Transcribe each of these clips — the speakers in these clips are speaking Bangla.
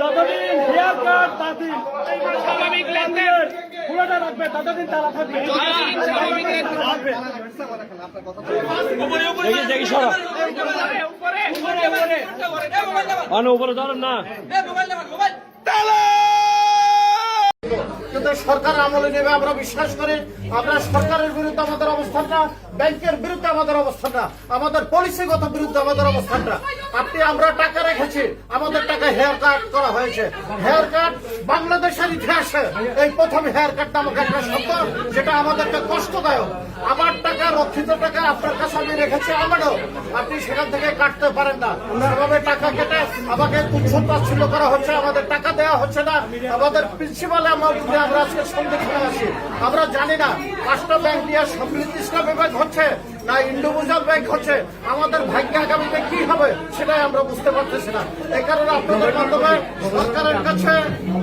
যতদিন হেয়ার কাট বাতিল স্বাভাবিক লেনদেন পুরোটা রাখবে ততদিন তারা থাকবে। উপরে ধরেন না কিন্তু সরকার আমলে নেবে আমরা বিশ্বাস করি। আমরা সরকারের বিরুদ্ধে আমাদের অবস্থানটা, ব্যাংকের বিরুদ্ধে আমাদের অবস্থানটা, আমাদের পলিসিগত বিরুদ্ধে আমাদের অবস্থানটা। আপনি আমরা টাকা রেখেছি, আমাদের টাকা হেয়ার কাট করা হয়েছে। হেয়ার কাট বাংলাদেশের ইতিহাসে এই প্রথম হেয়ার কাট নামক একটা শব্দ, যেটা আমাদেরকে কষ্টদায়ক। আমার টাকা, রক্ষিত টাকা আপনার কাছে আমি রেখেছি, আমারও আপনি সেখান থেকে কাটতে পারেন না। সেভাবে টাকা কেটে আমাকে তুচ্ছ-তাচ্ছিল্য করা হচ্ছে, আমাদের টাকা দেওয়া হচ্ছে না। আমাদের প্রিন্সিপাল আমরা আজকে সম্মুখীন আছি। আমরা জানি না 5টা ব্যাংক দিয়ে সমৃদ্ধি ইসলামী ব্যাংক হচ্ছে না ইন্ডিভিজুয়াল ব্যাংক হচ্ছে। আমাদের ভাগ্যে আগামীতে কি হবে সেটাই আমরা বুঝতে পারতেছি না। এই কারণে আপনাদের মাধ্যমে সরকারের কাছে,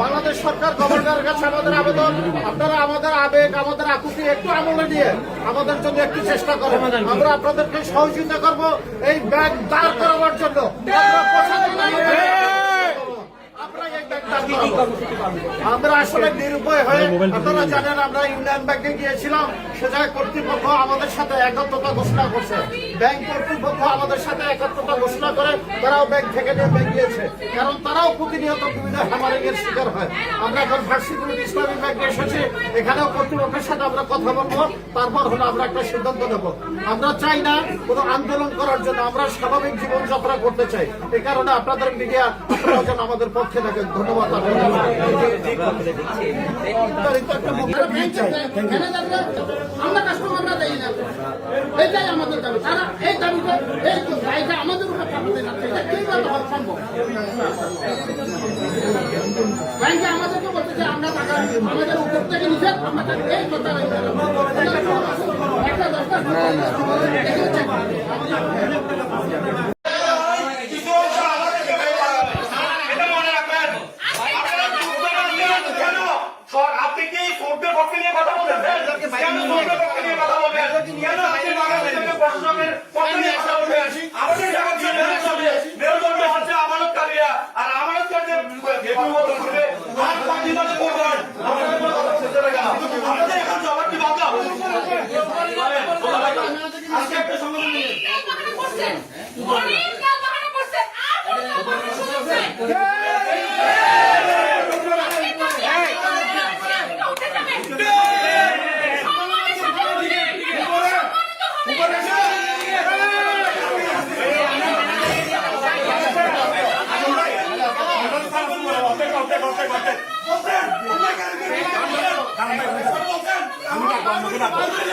বাংলাদেশ সরকার, গভর্নরের কাছে আমাদের আবেদন, আপনারা আমাদের আবেগ, আমাদের আকুতি একটু আমলে নিয়ে আমাদের জন্য একটু চেষ্টা করেন। আমরা আপনাদেরকে সহযোগিতা করবো এই ব্যাংক দাঁড় করাবার জন্য। আমরা আসলে নিরুপায় হয়ে, আপনারা জানেন আমরা ইউনিয়ন ব্যাংকে গিয়েছিলাম, সে জায়গায় কর্তৃপক্ষ আমাদের সাথে একাত্মতা ঘোষণা করছে। ব্যাংক কর্তৃপক্ষ আমাদের সাথে একাত্মতা ঘোষণা করে তারাও ব্যাংক থেকে নিয়ে ব্যাংক গিয়েছে, কারণ তারাও প্রতিনিয়ত বিভিন্ন হ্যামারিং এর শিকার হয়। আমরা এখন ভার্সিটি ইসলামী ব্যাংকে এসেছি, এখানেও কর্তৃপক্ষের সাথে আমরা কথা বলবো, তারপর হলো আমরা একটা সিদ্ধান্ত নেব। আমরা চাই না কোনো আন্দোলন করার জন্য, আমরা স্বাভাবিক জীবনযাত্রা করতে চাই। এই কারণে আপনাদের মিডিয়া, আপনারা যেন আমাদের পক্ষে থাকেন। ধন্যবাদ। আমরা কাস্টমাররা দেই না, এটাই আমাদের দাবি। তারা এই দাবিটা, এই দায়টা আমাদের উপর চাপাতে যাচ্ছে, এটা কিভাবে সম্ভব? ব্যাংকে আমাদেরকে বলছে যে আমরা টাকা আমাদের উপর থেকে নিষেধ, আমরা এই কথা একটা দরকার। আপনি কি সৌদের পক্ষে নিয়ে কথা বলবেন? কেন সৌদের পক্ষে নিয়ে কথা বলবেন? কেন আপনি বাংলাদেশের প্রশাসনের পক্ষে নিয়ে কথা বলবেন? আমাদের মেরুদণ্ড হচ্ছে আমানতকারীরা, আর আমানতকারীদের করবে আর পাঁচজনে করবেন। আমাদের এখন জবাব কি বাংলা? আজকে একটা সংগঠন নিয়ে আমি